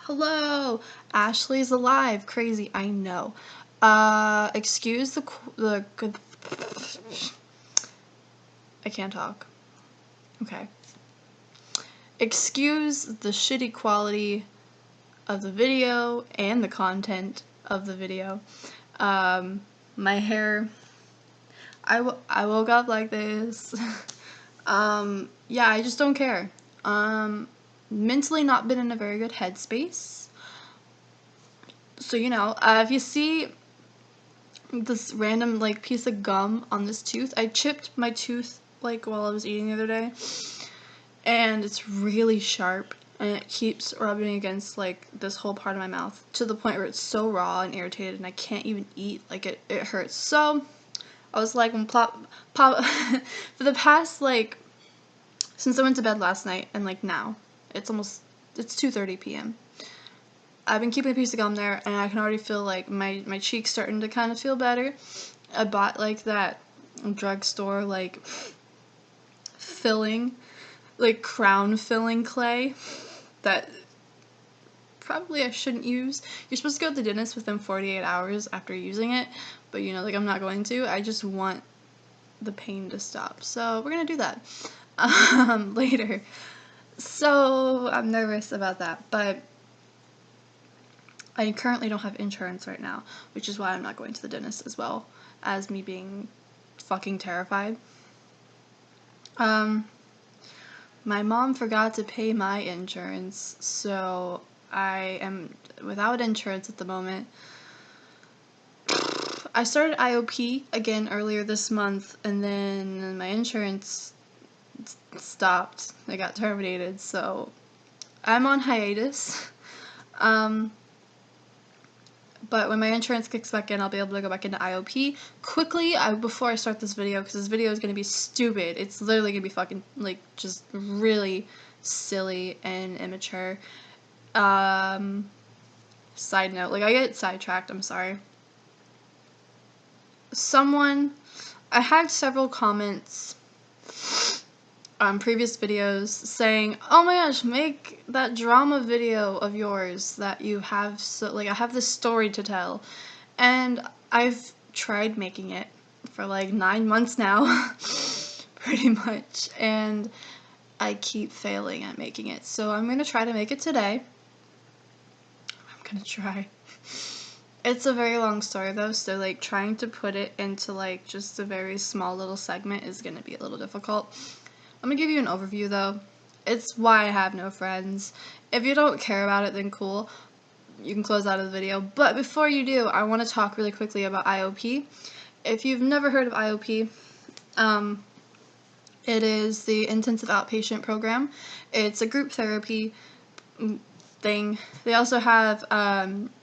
Hello, Ashley's alive. Crazy, I know. Excuse the good. I can't talk. Okay. Excuse the shitty quality of the video and the content of the video. My hair. I woke up like this. Yeah, I just don't care. Mentally not been in a very good headspace. So, if you see this random, piece of gum on this tooth, I chipped my tooth, while I was eating the other day, and it's really sharp, and it keeps rubbing against, this whole part of my mouth, to the point where it's so raw and irritated, and I can't even eat, it hurts. So, I was like, pop, for the past, since I went to bed last night, and, now, it's 2:30 p.m., I've been keeping a piece of gum there, and I can already feel, my cheeks starting to kind of feel better. I bought, that drugstore, filling, crown filling clay that probably I shouldn't use. You're supposed to go to the dentist within 48 hours after using it, but, I'm not going to. I just want the pain to stop, so we're gonna do that later. So I'm nervous about that, but I currently don't have insurance right now, which is why I'm not going to the dentist, as well as me being fucking terrified. My mom forgot to pay my insurance, so I am without insurance at the moment. I started IOP again earlier this month, and then my insurance stopped. It got terminated, so I'm on hiatus. But when my insurance kicks back in, I'll be able to go back into IOP quickly. Before I start this video, because this video is going to be stupid. It's literally going to be fucking, just really silly and immature. Side note, I get sidetracked, I'm sorry. I had several comments on previous videos saying, oh my gosh, make that drama video of yours that you have, I have this story to tell. And I've tried making it for 9 months now, pretty much, and I keep failing at making it. So I'm gonna try to make it today. I'm gonna try. It's a very long story though, so trying to put it into just a very small little segment is gonna be a little difficult. I'm gonna give you an overview though. It's why I have no friends. If you don't care about it, then cool. You can close out of the video. But before you do, I want to talk really quickly about IOP. If you've never heard of IOP, it is the Intensive Outpatient Program. It's a group therapy thing. They also have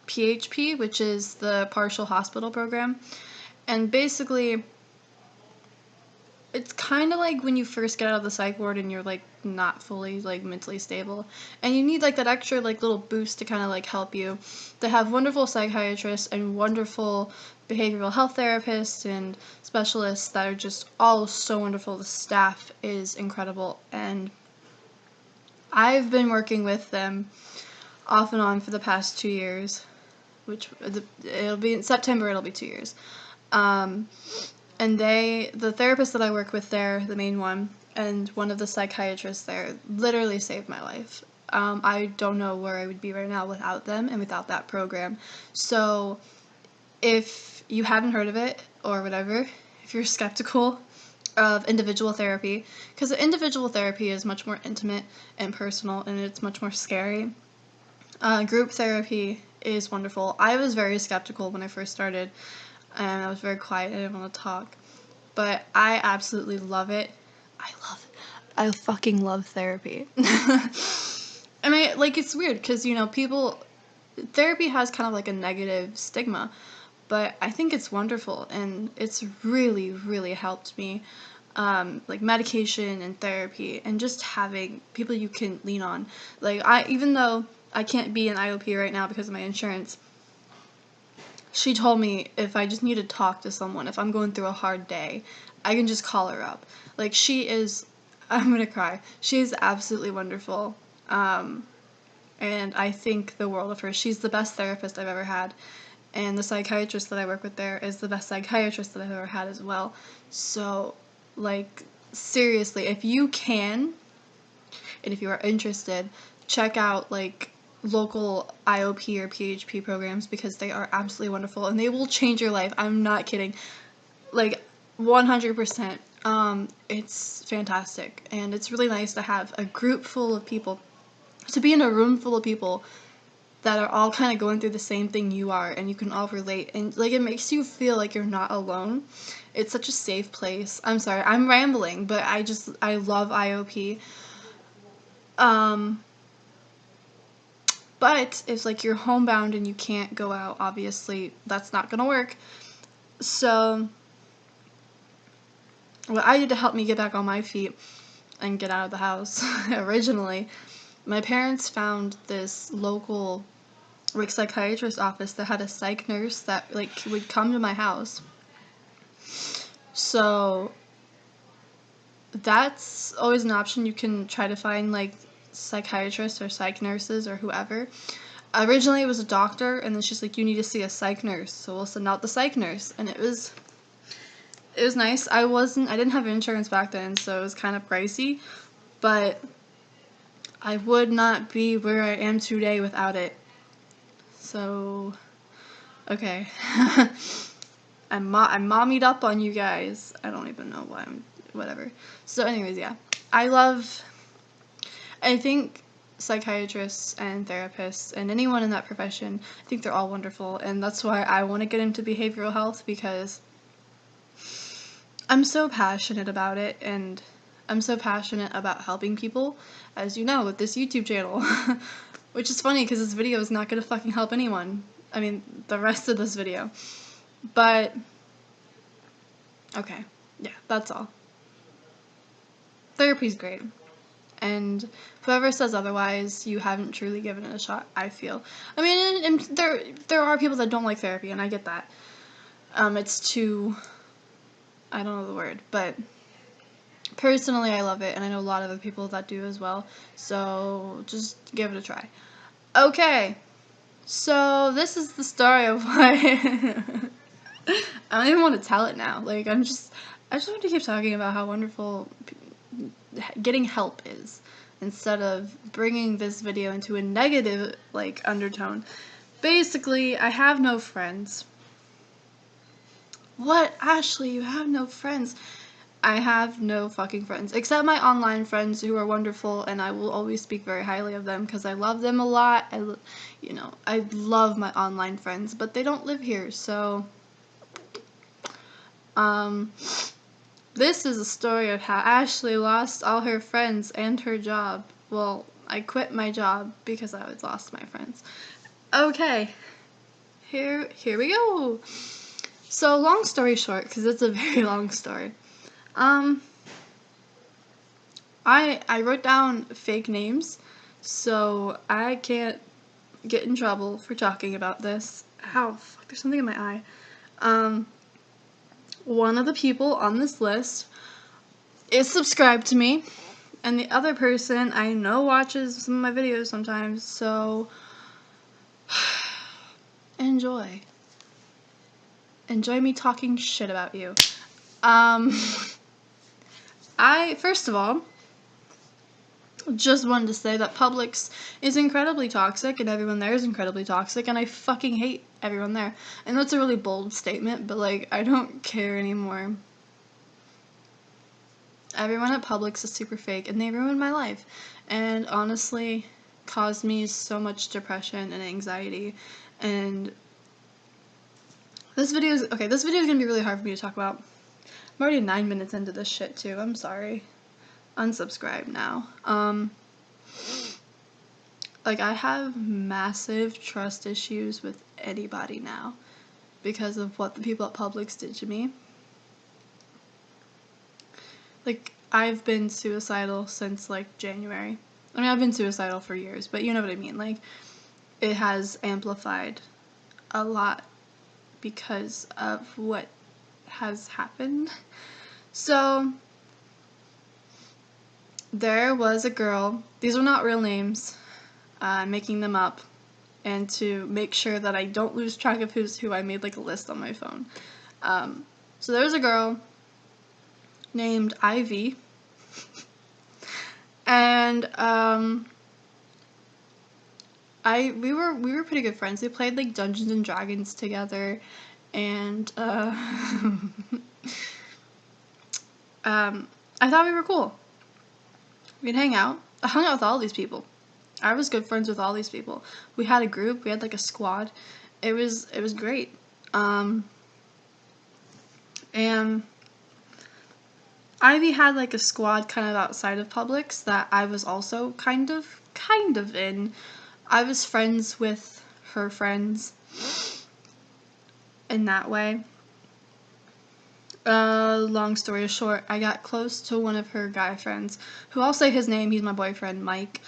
PHP, which is the Partial Hospital Program. And basically, it's kind of like when you first get out of the psych ward and you're not fully mentally stable, and you need that extra little boost to kind of help you. They have wonderful psychiatrists and wonderful behavioral health therapists and specialists that are just all so wonderful. The staff is incredible, and I've been working with them off and on for the past 2 years, which it'll be in September, it'll be 2 years. And the therapist that I work with there, the main one, and one of the psychiatrists there literally saved my life. I don't know where I would be right now without them and without that program. So if you haven't heard of it or whatever, if you're skeptical of individual therapy, because individual therapy is much more intimate and personal, and it's much more scary. Group therapy is wonderful. I was very skeptical when I first started, and I was very quiet. I didn't want to talk, but I absolutely love it. I fucking love therapy. And it's weird because, therapy has kind of a negative stigma, but I think it's wonderful, and it's really, really helped me. Medication and therapy, and just having people you can lean on. Even though I can't be in IOP right now because of my insurance, she told me if I just need to talk to someone, if I'm going through a hard day, I can just call her up. She is, I'm gonna cry. She is absolutely wonderful. and I think the world of her. She's the best therapist I've ever had, and the psychiatrist that I work with there is the best psychiatrist that I've ever had as well. So, like, seriously, if you can, and if you are interested, check out, like, local IOP or PHP programs, because they are absolutely wonderful, and they will change your life. I'm not kidding. Like, 100%. It's fantastic, and it's really nice to have a group full of people, to be in a room full of people that are all kind of going through the same thing you are, and you can all relate, and like it makes you feel like you're not alone. It's such a safe place. I'm sorry, I'm rambling, but I love IOP. Um, but if like you're homebound and you can't go out, obviously that's not gonna work. So what I did to help me get back on my feet and get out of the house originally, my parents found this local like psychiatrist office that had a psych nurse that like would come to my house. So that's always an option. You can try to find like psychiatrists or psych nurses or whoever. Originally it was a doctor, and then she's like, you need to see a psych nurse, so we'll send out the psych nurse. And it was nice. I didn't have insurance back then, so it was kind of pricey, but I would not be where I am today without it. So okay. I'm mommied up on you guys. I don't even know why whatever. So anyways, yeah. I think psychiatrists and therapists and anyone in that profession, I think they're all wonderful, and that's why I want to get into behavioral health, because I'm so passionate about it, and I'm so passionate about helping people, as you know, with this YouTube channel. Which is funny, because this video is not going to fucking help anyone. I mean, the rest of this video. But, okay, yeah, that's all. Therapy's great. And whoever says otherwise, you haven't truly given it a shot, I feel. I mean, and there are people that don't like therapy, and I get that. It's too, I don't know the word, but personally I love it, and I know a lot of other people that do as well, so just give it a try. Okay, so this is the story of why I don't even want to tell it now. Like, I just want to keep talking about how wonderful getting help is, instead of bringing this video into a negative, like, undertone. Basically, I have no friends. What? Ashley, you have no friends? I have no fucking friends, except my online friends, who are wonderful, and I will always speak very highly of them because I love them a lot. I love my online friends, but they don't live here, so this is a story of how Ashley lost all her friends and her job. Well, I quit my job because I lost my friends. Okay, here we go. So, long story short, because it's a very long story. I wrote down fake names, so I can't get in trouble for talking about this. Ow, fuck, there's something in my eye. One of the people on this list is subscribed to me, and the other person I know watches some of my videos sometimes, so enjoy. Enjoy me talking shit about you. First of all, just wanted to say that Publix is incredibly toxic, and everyone there is incredibly toxic, and I fucking hate everyone there. And that's a really bold statement, but, like, I don't care anymore. Everyone at Publix is super fake, and they ruined my life, and honestly caused me so much depression and anxiety. And this video is gonna be really hard for me to talk about. I'm already 9 minutes into this shit too. I'm sorry. Unsubscribe now. Like, I have massive trust issues with anybody now because of what the people at Publix did to me. Like, I've been suicidal since, like, January. I mean, I've been suicidal for years, but you know what I mean. Like, it has amplified a lot because of what has happened. So, there was a girl. These are not real names. making them up, and to make sure that I don't lose track of who's who, I made like a list on my phone. So there was a girl named Ivy, and we were pretty good friends. We played like Dungeons and Dragons together, and I thought we were cool. We'd hang out. I hung out with all these people. I was good friends with all these people. We had a group. We had like a squad. It was great. And Ivy had like a squad kind of outside of Publix that I was also kind of in. I was friends with her friends in that way. Long story short, I got close to one of her guy friends, who I'll say his name, he's my boyfriend, Mike.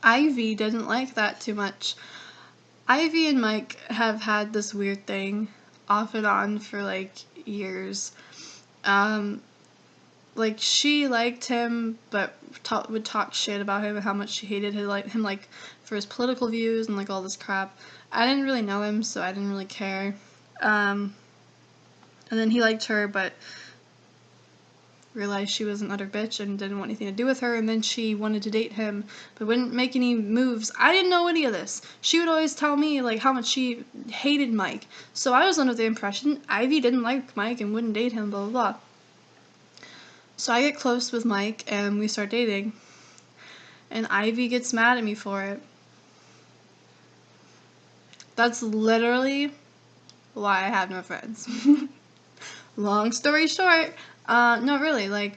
Ivy didn't like that too much. Ivy and Mike have had this weird thing off and on for like years. Like she liked him, but would talk shit about him and how much she hated him, like for his political views and like all this crap. I didn't really know him, so I didn't really care. And then he liked her, but realized she was an utter bitch and didn't want anything to do with her, and then she wanted to date him, but wouldn't make any moves. I didn't know any of this. She would always tell me, like, how much she hated Mike. So I was under the impression Ivy didn't like Mike and wouldn't date him, blah, blah, blah. So I get close with Mike, and we start dating. And Ivy gets mad at me for it. That's literally why I have no friends. Long story short, no, really, like,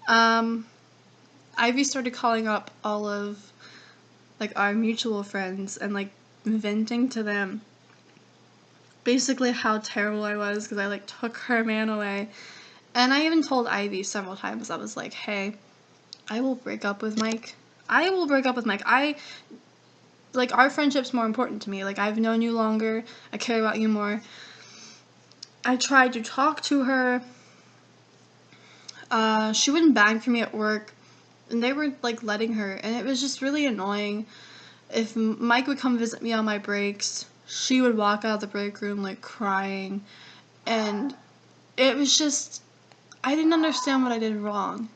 Ivy started calling up all of, like, our mutual friends and, like, venting to them basically how terrible I was because I, like, took her man away. And I even told Ivy several times, I was like, hey, I will break up with Mike. I will break up with Mike. Like, our friendship's more important to me. Like, I've known you longer. I care about you more. I tried to talk to her. She wouldn't bag for me at work, and they were, like, letting her, and it was just really annoying. If Mike would come visit me on my breaks, she would walk out of the break room, like, crying, and it was just, I didn't understand what I did wrong,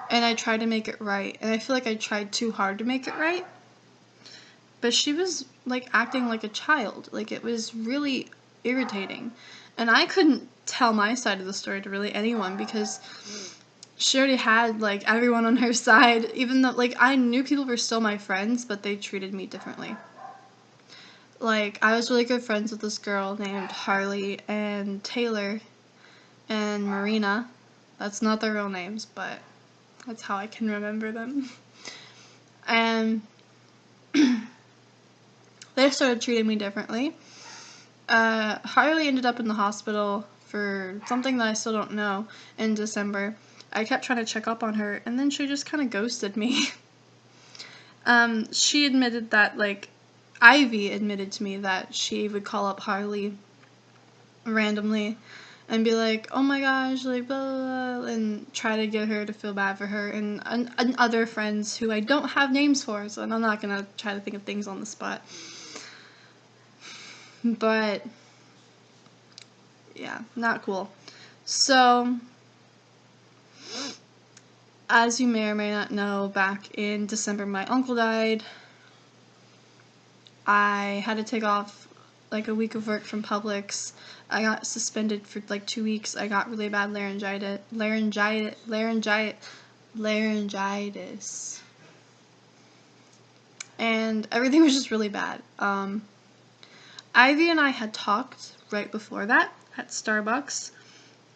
and I tried to make it right, and I feel like I tried too hard to make it right, but she was, like, acting like a child. Like, it was really irritating, and I couldn't tell my side of the story to really anyone because she already had, like, everyone on her side, even though, like, I knew people were still my friends, but they treated me differently. Like, I was really good friends with this girl named Harley and Taylor and Marina. That's not their real names, but that's how I can remember them. And they started treating me differently. Harley ended up in the hospital for something that I still don't know in December. I kept trying to check up on her, and then she just kind of ghosted me. She admitted that, like, Ivy admitted to me that she would call up Harley randomly and be like, oh my gosh, like, blah, blah, blah, and try to get her to feel bad for her, and other friends who I don't have names for, so I'm not gonna try to think of things on the spot. But, yeah, not cool. So, as you may or may not know, back in December, my uncle died. I had to take off, like, a week of work from Publix. I got suspended for, like, 2 weeks. I got really bad laryngitis. And everything was just really bad. Ivy and I had talked right before that at Starbucks,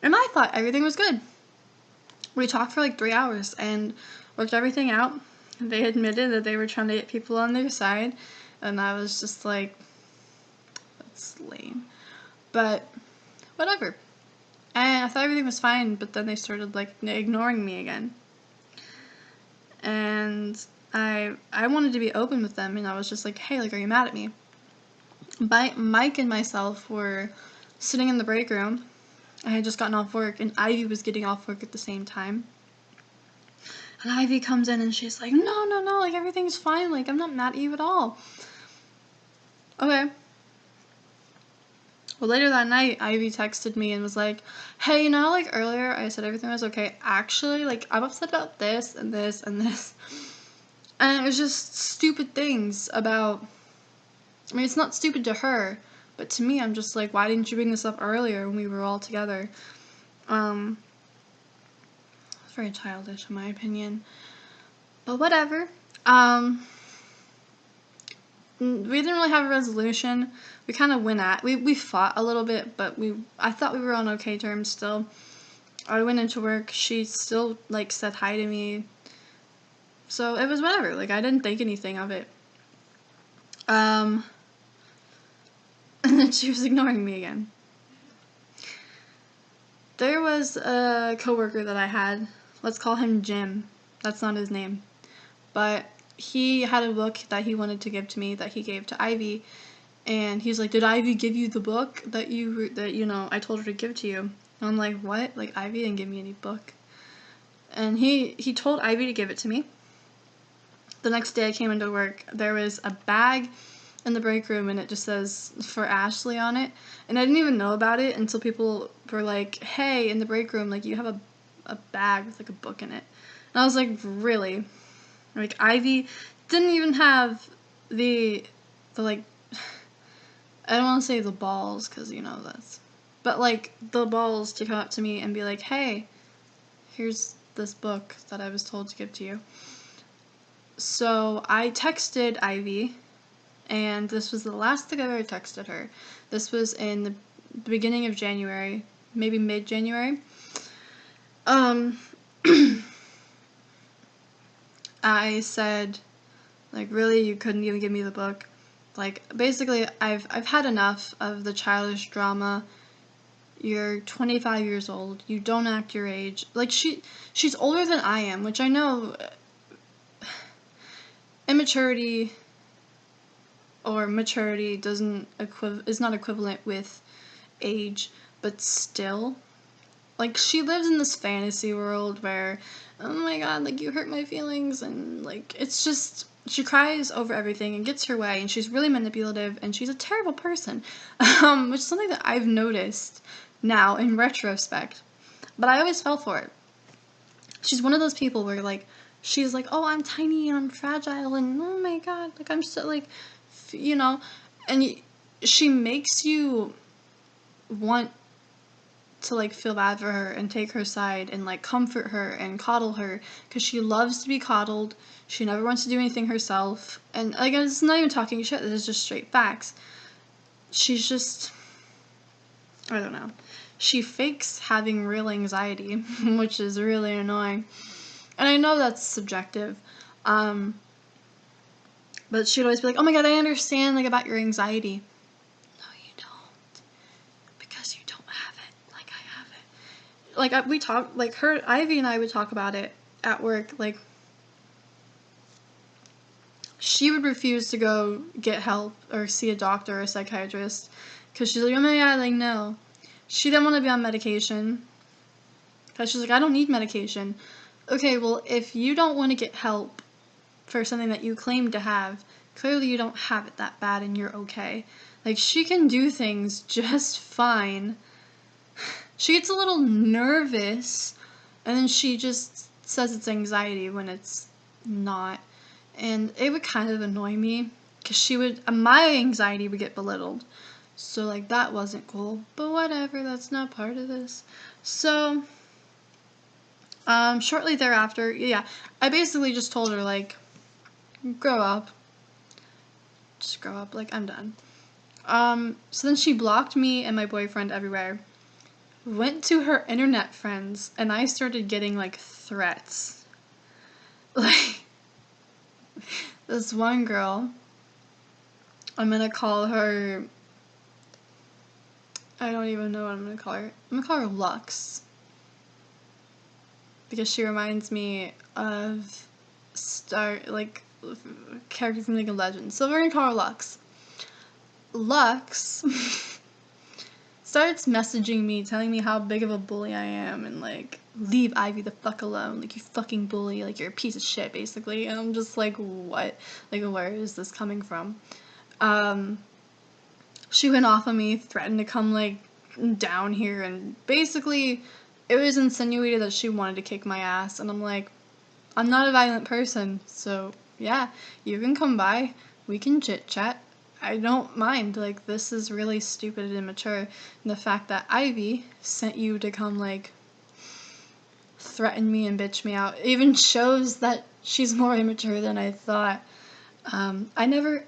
and I thought everything was good. We talked for like 3 hours and worked everything out. They admitted that they were trying to get people on their side, and I was just like, that's lame. But whatever. And I thought everything was fine, but then they started, like, ignoring me again. And I wanted to be open with them, and I was just like, hey, like, are you mad at me? Mike and myself were sitting in the break room. I had just gotten off work, and Ivy was getting off work at the same time. And Ivy comes in and she's like, no, no, no, like, everything's fine. Like, I'm not mad at you at all. Okay. Well, later that night, Ivy texted me and was like, hey, you know, like, earlier I said everything was okay. Actually, like, I'm upset about this and this and this. And it was just stupid things about... I mean, it's not stupid to her, but to me, I'm just like, why didn't you bring this up earlier when we were all together? It's very childish, in my opinion. But whatever. We didn't really have a resolution. We kind of we fought a little bit, but I thought we were on okay terms still. I went into work, she still, like, said hi to me. So it was whatever, like, I didn't think anything of it. And then she was ignoring me again. There was a coworker that I had, let's call him Jim. That's not his name. But he had a book that he wanted to give to me that he gave to Ivy. And he's like, did Ivy give you the book that I told her to give to you? And I'm like, what? Like, Ivy didn't give me any book. And he told Ivy to give it to me. The next day I came into work, there was a bag in the break room and it just says for Ashley on it. And I didn't even know about it until people were like, hey, in the break room, like, you have a bag with, like, a book in it. And I was like, really? Like, Ivy didn't even have the like, I don't want to say the balls, because, that's... But, like, the balls to come up to me and be like, hey, here's this book that I was told to give to you. So I texted Ivy, and this was the last thing I ever texted her. This was in the beginning of January, maybe mid-January. I said, like, really, you couldn't even give me the book? Like, basically, I've had enough of the childish drama. You're 25 years old. You don't act your age. Like, she's older than I am, which I know immaturity or maturity is not equivalent with age, but still. Like, she lives in this fantasy world where, oh my god, like, you hurt my feelings, and, like, it's just... She cries over everything and gets her way, and she's really manipulative, and she's a terrible person, which is something that I've noticed now in retrospect, but I always fell for it. She's one of those people where, like, she's like, oh, I'm tiny and I'm fragile, and oh my god, like, I'm so, like, and she makes you want to, like, feel bad for her and take her side and, like, comfort her and coddle her, because she loves to be coddled. She never wants to do anything herself, and, like, it's not even talking shit, this is just straight facts. She's just, I don't know. She fakes having real anxiety, which is really annoying. And I know that's subjective, but she'd always be like, oh my god, I understand, like, about your anxiety. No, you don't. Because you don't have it, like I have it. Like, we talk, like, Ivy and I would talk about it at work, like, she would refuse to go get help or see a doctor or a psychiatrist, because she's like, oh my god, like, no. She didn't want to be on medication, because she's like, I don't need medication. Okay, well, if you don't want to get help for something that you claim to have, clearly you don't have it that bad and you're okay. Like, she can do things just fine. She gets a little nervous, and then she just says it's anxiety when it's not. And it would kind of annoy me, because my anxiety would get belittled. So, like, that wasn't cool. But whatever, that's not part of this. So, shortly thereafter, yeah, I basically just told her, like, grow up. Just grow up, like, I'm done. So then she blocked me and my boyfriend everywhere. Went to her internet friends, and I started getting, like, threats. Like, this one girl, I'm gonna call her, I don't even know what I'm gonna call her. I'm gonna call her Lux. Because she reminds me of character from League of Legends. So we're gonna call her Lux. Lux starts messaging me, telling me how big of a bully I am, and like, leave Ivy the fuck alone, like, you fucking bully, like, you're a piece of shit, basically. And I'm just like, what? Like, where is this coming from? She went off on me, threatened to come, like, down here, and basically, it was insinuated that she wanted to kick my ass, and I'm like, I'm not a violent person, so yeah, you can come by, we can chit-chat, I don't mind, like, this is really stupid and immature, and the fact that Ivy sent you to come, like, threaten me and bitch me out even shows that she's more immature than I thought. I never,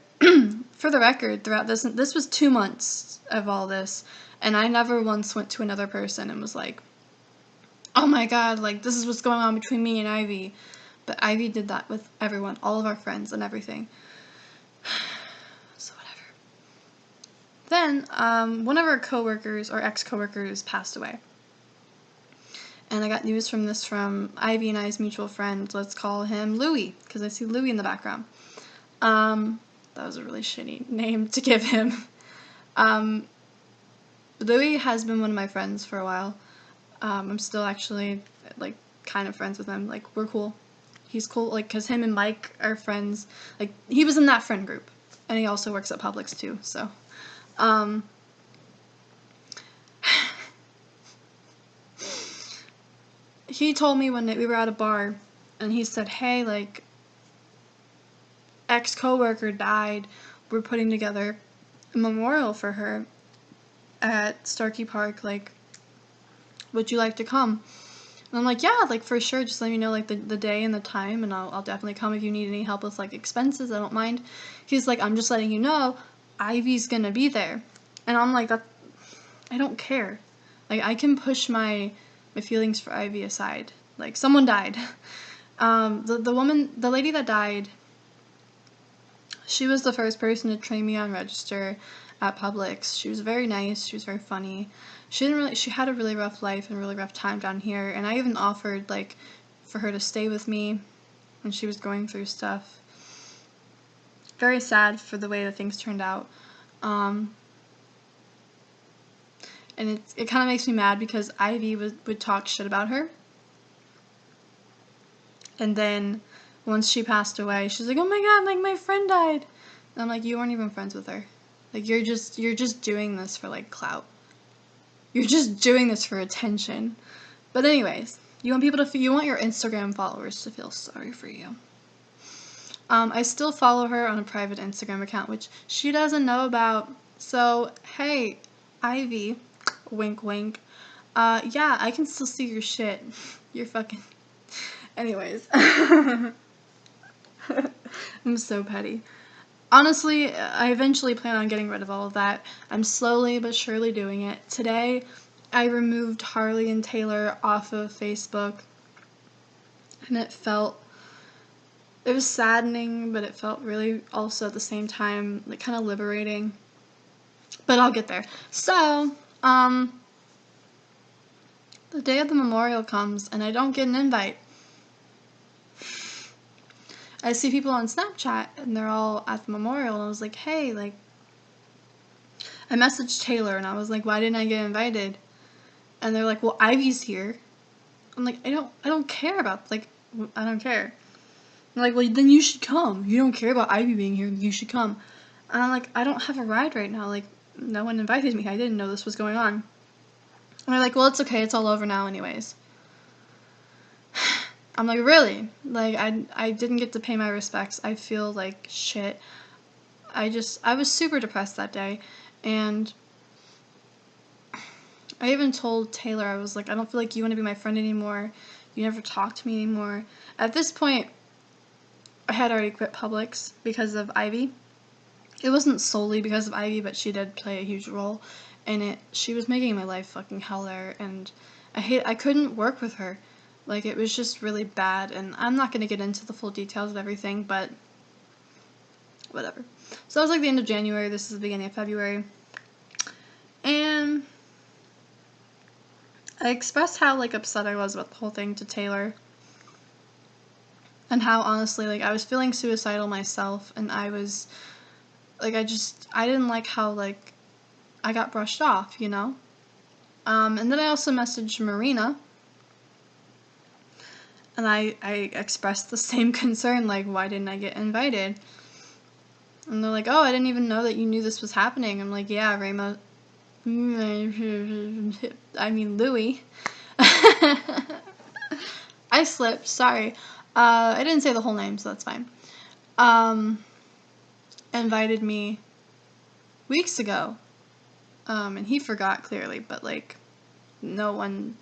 for the record, throughout this was 2 months of all this, and I never once went to another person and was like, oh my god, like, this is what's going on between me and Ivy. But Ivy did that with everyone, all of our friends and everything. So whatever. Then, one of our coworkers, or ex-coworkers, passed away. And I got news from Ivy and I's mutual friend. Let's call him Louie, because I see Louie in the background. That was a really shitty name to give him. Louie has been one of my friends for a while. I'm still actually, like, kind of friends with him. Like, we're cool. He's cool, like, because him and Mike are friends. Like, he was in that friend group. And he also works at Publix, too, so. He told me one night, we were at a bar, and he said, hey, like, ex-coworker died. We're putting together a memorial for her at Starkey Park, like, would you like to come? And I'm like, yeah, like, for sure, just let me know, like, the day and the time, and I'll definitely come if you need any help with, like, expenses, I don't mind. He's like, I'm just letting you know, Ivy's gonna be there. And I'm like, I don't care. Like, I can push my feelings for Ivy aside. Like, someone died. The lady that died, she was the first person to train me on register at Publix. She was very nice, she was very funny. She had a really rough life and a really rough time down here, and I even offered, like, for her to stay with me when she was going through stuff. Very sad for the way that things turned out. And it kind of makes me mad because Ivy would talk shit about her. And then once she passed away, she's like, oh my god, like, my friend died. And I'm like, you weren't even friends with her. Like, you're just doing this for, like, clout. You're just doing this for attention. But anyways, you want your Instagram followers to feel sorry for you. I still follow her on a private Instagram account, which she doesn't know about. So, hey, Ivy, wink wink, yeah, I can still see your shit. You're fucking... Anyways. I'm so petty. Honestly, I eventually plan on getting rid of all of that. I'm slowly but surely doing it. Today, I removed Harley and Taylor off of Facebook, and it was saddening, but it felt really also at the same time, like, kind of liberating. But I'll get there. So, the day of the memorial comes, and I don't get an invite. I see people on Snapchat, and they're all at the memorial, and I was like, hey, like, I messaged Taylor, and I was like, why didn't I get invited? And they're like, well, Ivy's here. I'm like, I don't care about, like, I don't care. I'm like, well, then you should come. You don't care about Ivy being here, you should come. And I'm like, I don't have a ride right now, like, no one invited me, I didn't know this was going on. And they're like, well, it's okay, it's all over now anyways. I'm like, really? Like, I didn't get to pay my respects. I feel like shit. I was super depressed that day, and I even told Taylor, I was like, I don't feel like you want to be my friend anymore. You never talk to me anymore. At this point, I had already quit Publix because of Ivy. It wasn't solely because of Ivy, but she did play a huge role in it. She was making my life fucking hell there, and I couldn't work with her. Like, it was just really bad, and I'm not going to get into the full details of everything, but whatever. So that was like the end of January, this is the beginning of February, and I expressed how, like, upset I was about the whole thing to Taylor, and how, honestly, like, I was feeling suicidal myself, and I was, like, I didn't like how, like, I got brushed off, you know? And then I also messaged Marina, and I expressed the same concern, like, why didn't I get invited? And they're like, oh, I didn't even know that you knew this was happening. I'm like, yeah, Ramos. I mean, Louis. I slipped, sorry. I didn't say the whole name, so that's fine. Invited me weeks ago. And he forgot, clearly, but, like, everyone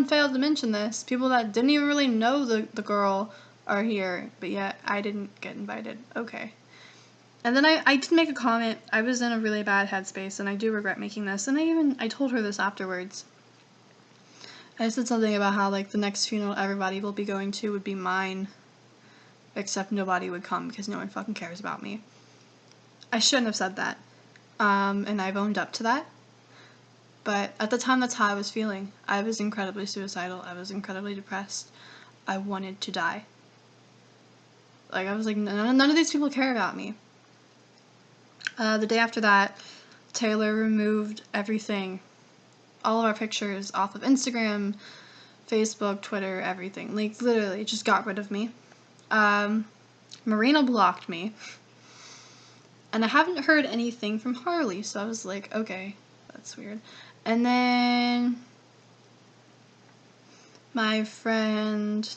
failed to mention this. People that didn't even really know the girl are here, but yet I didn't get invited. Okay. And then I did make a comment. I was in a really bad headspace, and I do regret making this, and I told her this afterwards. I said something about how, like, the next funeral everybody will be going to would be mine, except nobody would come because no one fucking cares about me. I shouldn't have said that, and I've owned up to that. But at the time, that's how I was feeling. I was incredibly suicidal. I was incredibly depressed. I wanted to die. Like, I was like, none of these people care about me. The day after that, Taylor removed everything, all of our pictures off of Instagram, Facebook, Twitter, everything. Like, literally, just got rid of me. Marina blocked me. And I haven't heard anything from Harley, so I was like, okay, that's weird. And then my friend...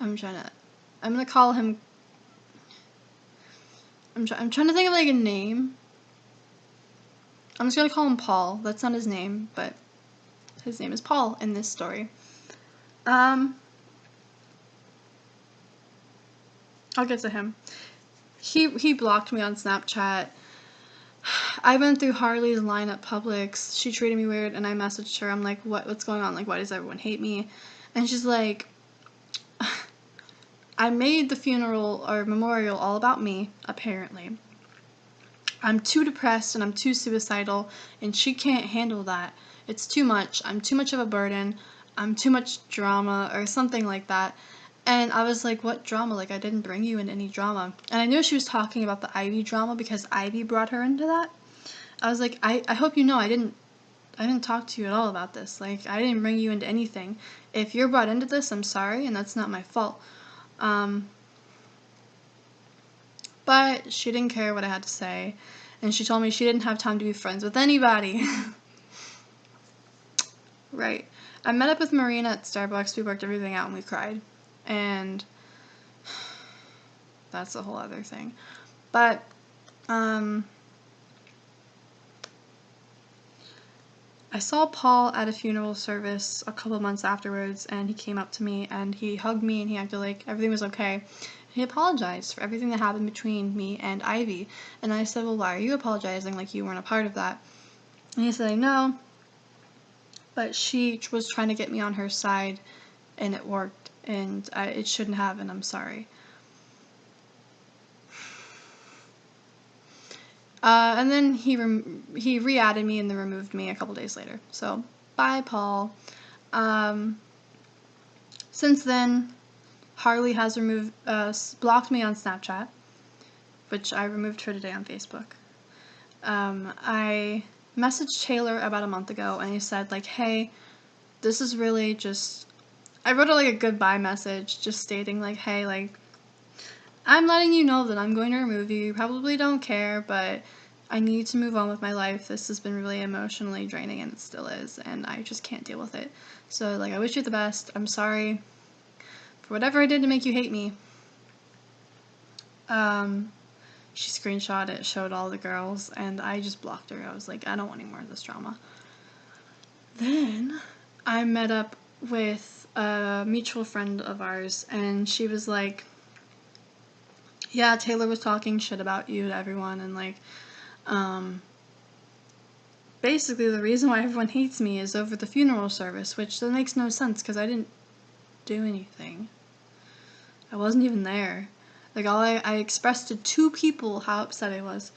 I'm gonna call him... I'm trying to think of, like, a name. I'm just gonna call him Paul. That's not his name, but his name is Paul in this story. I'll get to him. He blocked me on Snapchat. I went through Harley's line at Publix. She treated me weird, and I messaged her. I'm like, what's going on? Like, why does everyone hate me? And she's like, I made the funeral or memorial all about me, apparently. I'm too depressed and I'm too suicidal, and she can't handle that. It's too much. I'm too much of a burden. I'm too much drama, or something like that. And I was like, what drama? Like, I didn't bring you in any drama. And I knew she was talking about the Ivy drama because Ivy brought her into that. I was like, I hope you know I didn't talk to you at all about this. Like, I didn't bring you into anything. If you're brought into this, I'm sorry, and that's not my fault. But she didn't care what I had to say, and she told me she didn't have time to be friends with anybody. Right. I met up with Marina at Starbucks, we worked everything out, and we cried. And that's a whole other thing. But, I saw Paul at a funeral service a couple months afterwards, and he came up to me, and he hugged me, and he acted like everything was okay. He apologized for everything that happened between me and Ivy. And I said, well, why are you apologizing? Like, you weren't a part of that. And he said, I know, but she was trying to get me on her side, and it worked, and it shouldn't have, and I'm sorry. And then he re-added me and then removed me a couple days later. So, bye, Paul. Since then, Harley has blocked me on Snapchat, which I removed her today on Facebook. I messaged Taylor about a month ago, and he said, like, hey, this is really just... I wrote like a goodbye message, just stating, like, hey, like, I'm letting you know that I'm going to remove you. You probably don't care, but I need to move on with my life. This has been really emotionally draining, and it still is, and I just can't deal with it. So, like, I wish you the best. I'm sorry for whatever I did to make you hate me. She screenshot it, showed all the girls, and I just blocked her. I was like, I don't want any more of this drama. Then I met up with a mutual friend of ours, and she was like, yeah, Taylor was talking shit about you to everyone, and, like, basically the reason why everyone hates me is over the funeral service, which that makes no sense, because I didn't do anything. I wasn't even there. Like, I expressed to 2 people how upset I was.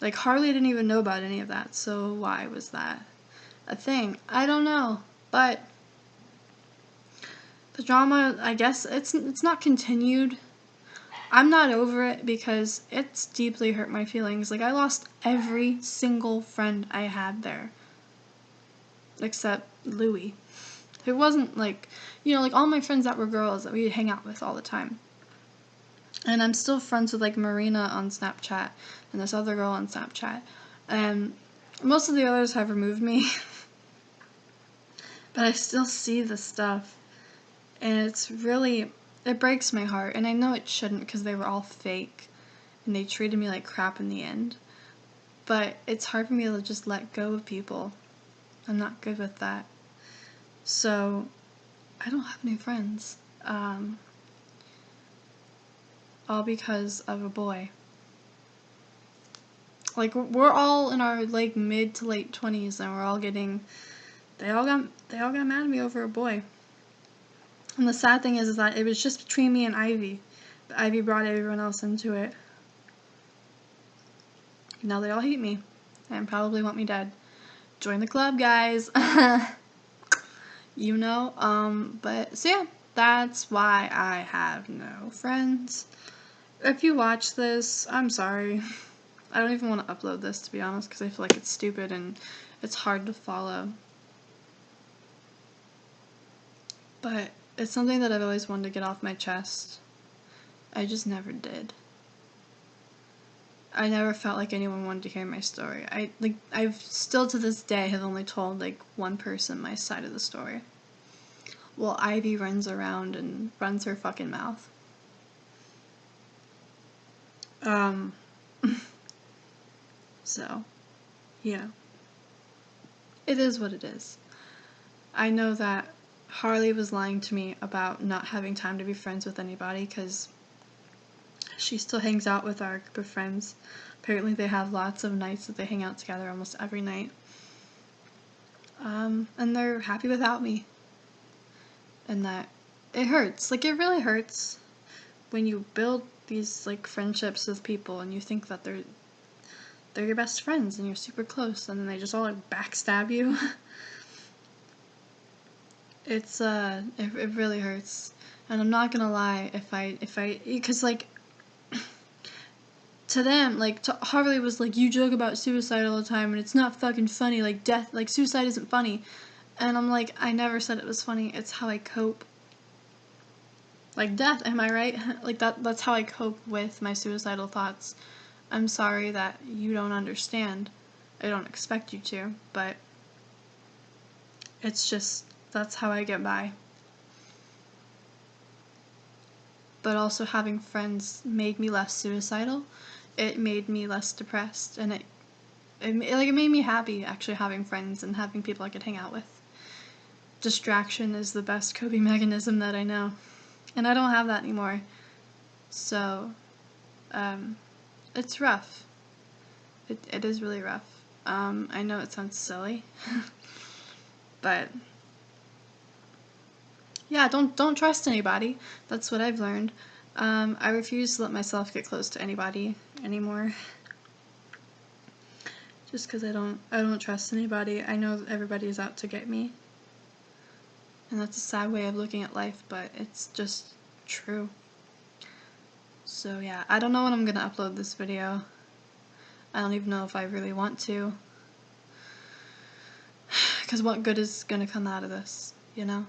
Like, Harley didn't even know about any of that, so why was that a thing? I don't know, but the drama, I guess, it's not continued, I'm not over it because it's deeply hurt my feelings. Like, I lost every single friend I had there. Except Louie. It wasn't like, like all my friends that were girls that we'd hang out with all the time. And I'm still friends with like Marina on Snapchat and this other girl on Snapchat. And most of the others have removed me. But I still see the stuff. And it breaks my heart. And I know it shouldn't because they were all fake. And they treated me like crap in the end. But it's hard for me to just let go of people. I'm not good with that. So, I don't have any friends. All because of a boy. Like, we're all in our, like, mid to late 20s, and we're all getting... They all got mad at me over a boy. And the sad thing is that it was just between me and Ivy. But Ivy brought everyone else into it. Now they all hate me. And probably want me dead. Join the club, guys. But, so yeah. That's why I have no friends. If you watch this, I'm sorry. I don't even want to upload this, to be honest, because I feel like it's stupid and it's hard to follow. But it's something that I've always wanted to get off my chest. I just never did. I never felt like anyone wanted to hear my story. I've still to this day have only told like one person my side of the story. Well, Ivy runs around and runs her fucking mouth. So, yeah. It is what it is. I know that Harley was lying to me about not having time to be friends with anybody because she still hangs out with our group of friends. Apparently they have lots of nights that they hang out together almost every night. And they're happy without me. And that it hurts. Like, it really hurts when you build these, like, friendships with people and you think that they're your best friends and you're super close and then they just all, like, backstab you. It's, it really hurts. And I'm not gonna lie, because, like, to them, like, Harley was like, you joke about suicide all the time and it's not fucking funny, like, suicide isn't funny. And I'm like, I never said it was funny, it's how I cope. Like, death, am I right? Like, that's how I cope with my suicidal thoughts. I'm sorry that you don't understand. I don't expect you to, but it's just, that's how I get by. But also having friends made me less suicidal. It made me less depressed, and it made me happy, actually, having friends and having people I could hang out with. Distraction is the best coping mechanism that I know. And I don't have that anymore. So, it's rough. It is really rough. I know it sounds silly. But, yeah, don't trust anybody. That's what I've learned. I refuse to let myself get close to anybody anymore. Just because I don't trust anybody. I know everybody is out to get me. And that's a sad way of looking at life, but it's just true. So yeah, I don't know when I'm gonna upload this video. I don't even know if I really want to. Because what good is gonna come out of this, you know?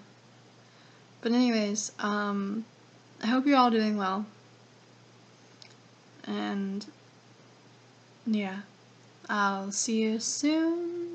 But anyways, I hope you're all doing well. And yeah, I'll see you soon.